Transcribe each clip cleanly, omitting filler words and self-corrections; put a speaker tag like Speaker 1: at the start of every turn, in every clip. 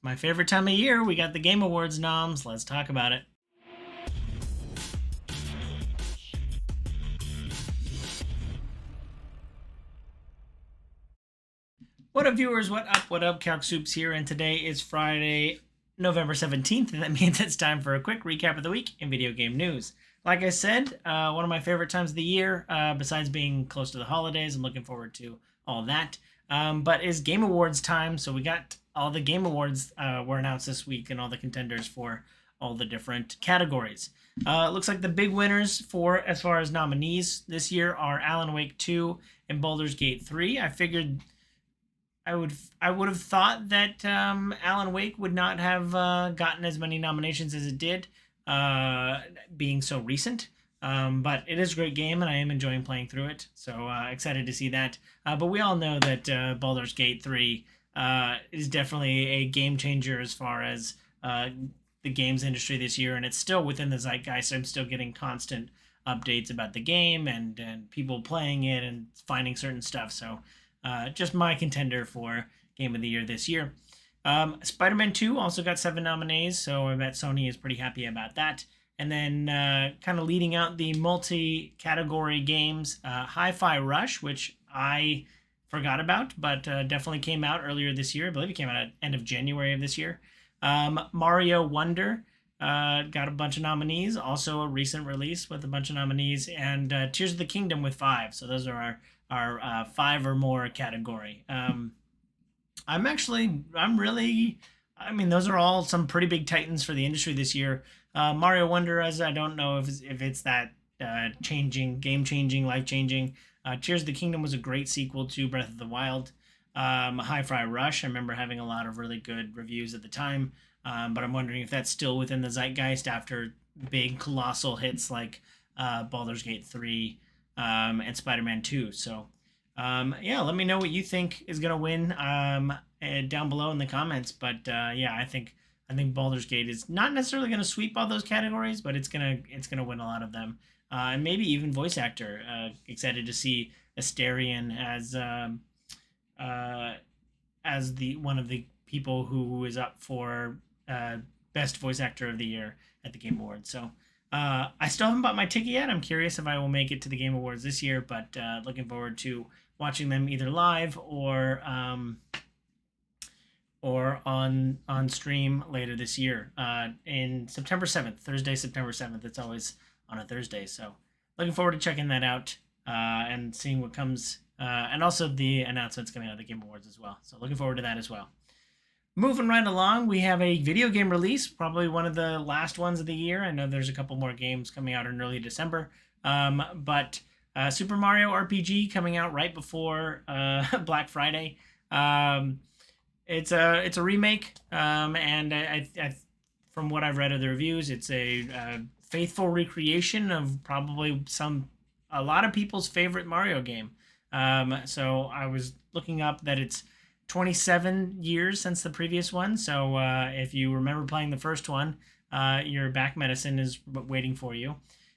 Speaker 1: My favorite time of year. We got the Game Awards noms. Let's talk about it. What up, viewers? What up? What up? Calc Soups here, and today is Friday, November 17th, and that means it's time for a quick recap of the week in video game news. Like I said, one of my favorite times of the year, besides being close to the holidays, I'm looking forward to all that, but is Game Awards time. So we got all the Game Awards were announced this week and all the contenders for all the different categories. It looks like the big winners for as far as nominees this year are Alan Wake 2 and Baldur's Gate 3. I would have thought that Alan Wake would not have gotten as many nominations as it did, being so recent. But it is a great game, and I am enjoying playing through it. So excited to see that. But we all know that Baldur's Gate 3 is definitely a game changer as far as the games industry this year, and it's still within the zeitgeist. I'm still getting constant updates about the game and people playing it and finding certain stuff. So just my contender for Game of the Year this year. Spider-Man 2 also got 7 nominees, so I bet Sony is pretty happy about that. And then kind of leading out the multi-category games, Hi-Fi Rush, which I forgot about, but definitely came out earlier this year. I believe it came out at end of January of this year. Mario Wonder got a bunch of nominees, also a recent release with a bunch of nominees, and Tears of the Kingdom with 5. So those are our 5 or more category. Those are all some pretty big titans for the industry this year. Mario Wonder, as I don't know if it's that game changing, life changing. Tears of the Kingdom was a great sequel to Breath of the Wild. Hi-Fi Rush, I remember having a lot of really good reviews at the time, but I'm wondering if that's still within the zeitgeist after big colossal hits like Baldur's Gate 3 and Spider-Man 2. So, let me know what you think is gonna win down below in the comments. But I think Baldur's Gate is not necessarily gonna sweep all those categories, but it's gonna win a lot of them, and maybe even voice actor. Excited to see Asterion as the one of the people who is up for best voice actor of the year at the Game Awards. So I still haven't bought my ticket yet. I'm curious if I will make it to the Game Awards this year, but looking forward to watching them either live or on stream later this year in September 7th, Thursday, September 7th. It's always on a Thursday, so looking forward to checking that out and seeing what comes, and also the announcements coming out of the Game Awards as well. So looking forward to that as well. Moving right along, we have a video game release, probably one of the last ones of the year. I know there's a couple more games coming out in early December, but Super Mario RPG coming out right before Black Friday. It's a remake, and from what I've read of the reviews, it's a faithful recreation of probably a lot of people's favorite Mario game. So I was looking up that it's 27 years since the previous one. So if you remember playing the first one, your back medicine is waiting for you.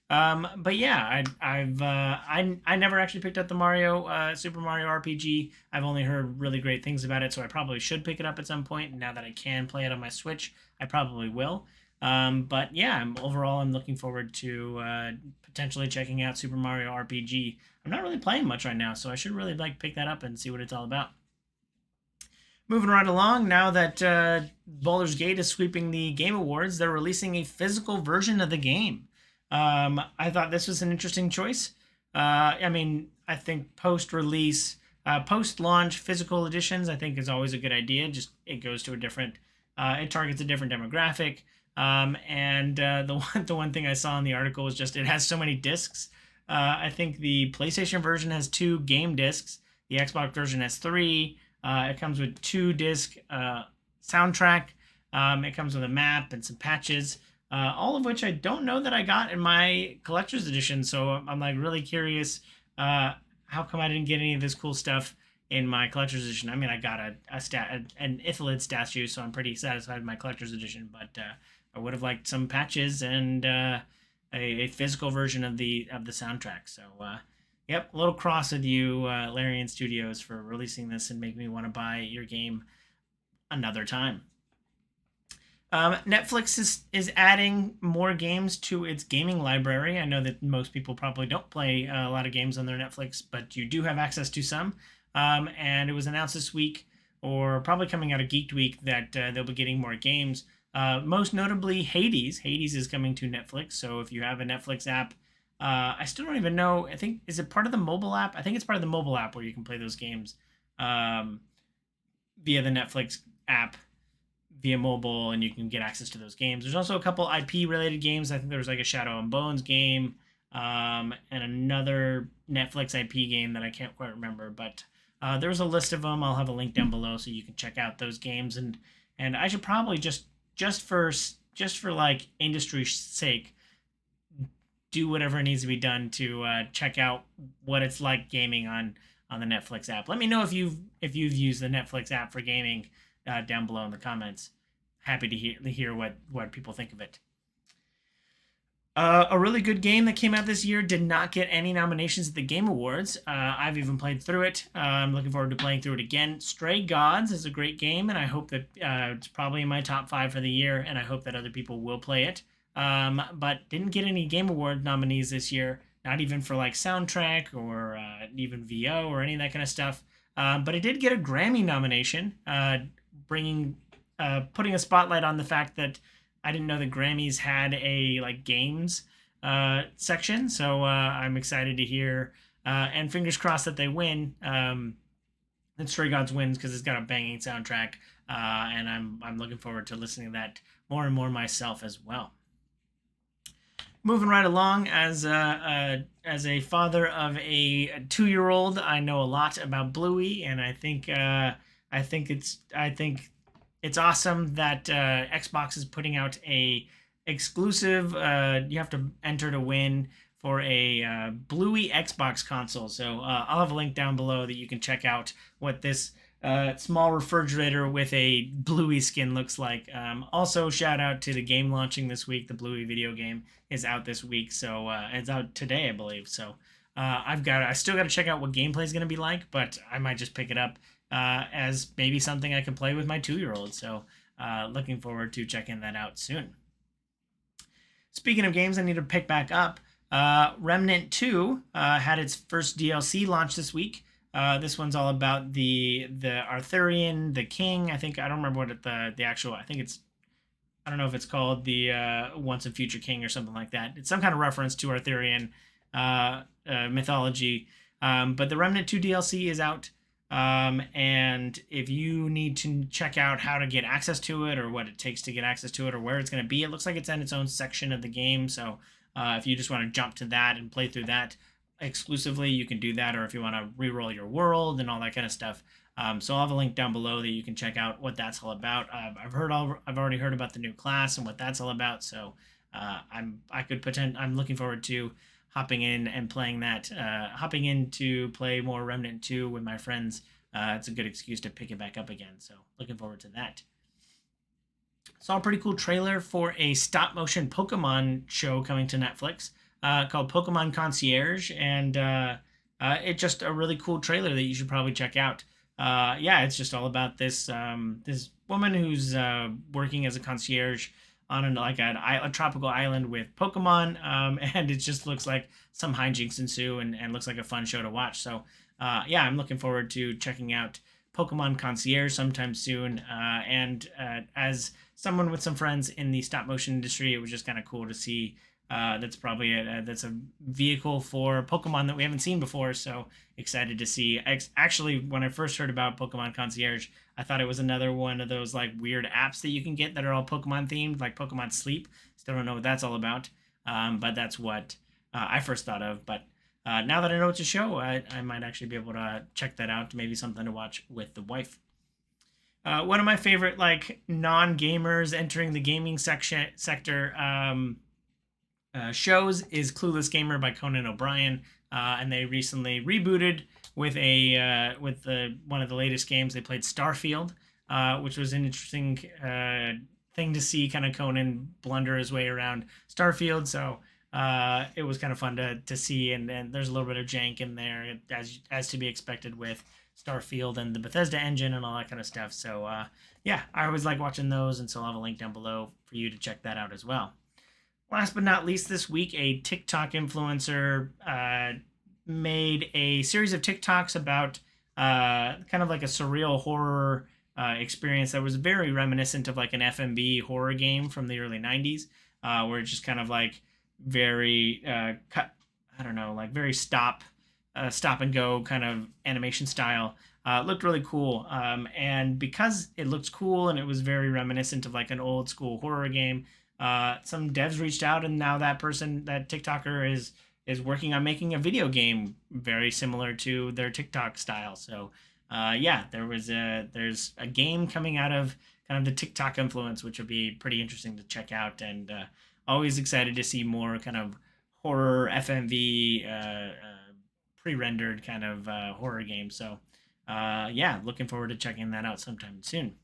Speaker 1: But yeah, I never actually picked up the Super Mario RPG. I've only heard really great things about it, so I probably should pick it up at some point. Now that I can play it on my Switch, I probably will. But yeah, overall, I'm looking forward to potentially checking out Super Mario RPG. I'm not really playing much right now, so I should really pick that up and see what it's all about. Moving right along, now that Baldur's Gate is sweeping the Game Awards, they're releasing a physical version of the game. I thought this was an interesting choice. I think post-release, post-launch physical editions, I think is always a good idea. Just it goes to it targets a different demographic. The one thing I saw in the article was just it has so many discs. I think the PlayStation version has 2 game discs. The Xbox version has 3. It comes with 2-disc soundtrack. It comes with a map and some patches, all of which I don't know that I got in my collector's edition. So I'm really curious. How come I didn't get any of this cool stuff in my collector's edition? I mean, I got an Ithalid statue, so I'm pretty satisfied with my collector's edition. But I would have liked some patches and a physical version of the soundtrack. So. Yep, a little cross with you, Larian Studios, for releasing this and making me want to buy your game another time. Netflix is adding more games to its gaming library. I know that most people probably don't play a lot of games on their Netflix, but you do have access to some. And it was announced this week, or probably coming out of Geek Week, that they'll be getting more games. Most notably, Hades. Hades is coming to Netflix. So if you have a Netflix app, I still don't even know. I think, is it part of the mobile app? I think it's part of the mobile app where you can play those games um, via the Netflix app via mobile, and you can get access to those games. There's also a couple IP related games. I think there was like a Shadow and Bones game, and another Netflix IP game that I can't quite remember. But there's a list of them. I'll have a link down below so you can check out those games. And I should probably just for like industry's sake, do whatever needs to be done to check out what it's like gaming on the Netflix app. Let me know if you've used the Netflix app for gaming down below in the comments. Happy to hear what people think of it. A really good game that came out this year did not get any nominations at the Game Awards. I've even played through it. I'm looking forward to playing through it again. Stray Gods is a great game, and I hope that it's probably in my top 5 for the year, and I hope that other people will play it. But didn't get any Game Award nominees this year, not even for like soundtrack or even VO or any of that kind of stuff. But it did get a Grammy nomination, putting a spotlight on the fact that I didn't know the Grammys had a like games section, so I'm excited to hear and fingers crossed that they win. That Stray Gods wins because it's got a banging soundtrack, and I'm looking forward to listening to that more and more myself as well. Moving right along, as a father of a 2-year-old, I know a lot about Bluey, and I think it's awesome that Xbox is putting out a exclusive. You have to enter to win for a Bluey Xbox console. So I'll have a link down below that you can check out what this small refrigerator with a Bluey skin looks like. Also, shout out to the game launching this week. The Bluey video game is out this week, so it's out today, I believe. So I still got to check out what gameplay is going to be like, but I might just pick it up as maybe something I can play with my 2-year-old. So looking forward to checking that out soon. Speaking of games I need to pick back up, Remnant 2 had its first DLC launch this week. This one's all about the Arthurian, the king. I don't remember what the actual. I don't know if it's called the Once and Future King or something like that. It's some kind of reference to Arthurian mythology. But the Remnant 2 DLC is out. And if you need to check out how to get access to it, or what it takes to get access to it, or where it's going to be, it looks like it's in its own section of the game. So if you just want to jump to that and play through that exclusively, you can do that. Or if you want to re-roll your world and all that kind of stuff. So I'll have a link down below that you can check out what that's all about. I've already heard about the new class and what that's all about. So I'm looking forward to hopping in and playing that. Hopping in to play more Remnant 2 with my friends. It's a good excuse to pick it back up again. So looking forward to that. Saw a pretty cool trailer for a stop motion Pokemon show coming to Netflix called Pokemon Concierge, and it's just a really cool trailer that you should probably check out. It's just all about this woman who's working as a concierge on a tropical island with Pokemon, and it just looks like some hijinks ensue and looks like a fun show to watch. So I'm looking forward to checking out Pokemon Concierge sometime soon. And as someone with some friends in the stop motion industry, it was just kind of cool to see. That's a vehicle for Pokemon that we haven't seen before. So excited to see. Actually, when I first heard about Pokemon Concierge, I thought it was another one of those like weird apps that you can get that are all Pokemon themed, like Pokemon Sleep. Still don't know what that's all about. But that's what I first thought of. But now that I know it's a show, I might actually be able to check that out. Maybe something to watch with the wife. One of my favorite like non-gamers entering the gaming sector shows is Clueless Gamer by Conan O'Brien, and they recently rebooted with one of the latest games. They played Starfield, which was an interesting thing to see, kind of Conan blunder his way around Starfield. So it was kind of fun to see, and there's a little bit of jank in there, as to be expected with Starfield and the Bethesda engine and all that kind of stuff. So yeah, I always like watching those, and so I'll have a link down below for you to check that out as well. Last but not least, this week, a TikTok influencer made a series of TikToks about kind of like a surreal horror experience that was very reminiscent of like an FMV horror game from the early 90s, where it's just kind of like very cut, I don't know, like very stop and go kind of animation style. Looked really cool. And because it looks cool and it was very reminiscent of like an old school horror game, some devs reached out, and now that TikToker, is working on making a video game very similar to their TikTok style. So yeah, there's a game coming out of kind of the TikTok influence, which will be pretty interesting to check out, and always excited to see more kind of horror FMV pre-rendered kind of horror game. So yeah, looking forward to checking that out sometime soon.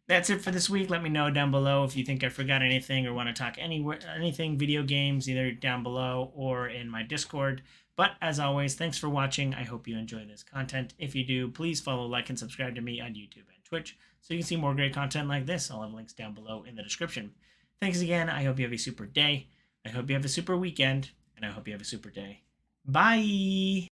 Speaker 1: That's it for this week. Let me know down below if you think I forgot anything or want to talk anything video games, either down below or in my Discord. But as always, thanks for watching. I hope you enjoy this content. If you do, please follow, like, and subscribe to me on YouTube and Twitch so you can see more great content like this. I'll have links down below in the description. Thanks again. I hope you have a super day. I hope you have a super weekend. And I hope you have a super day. Bye!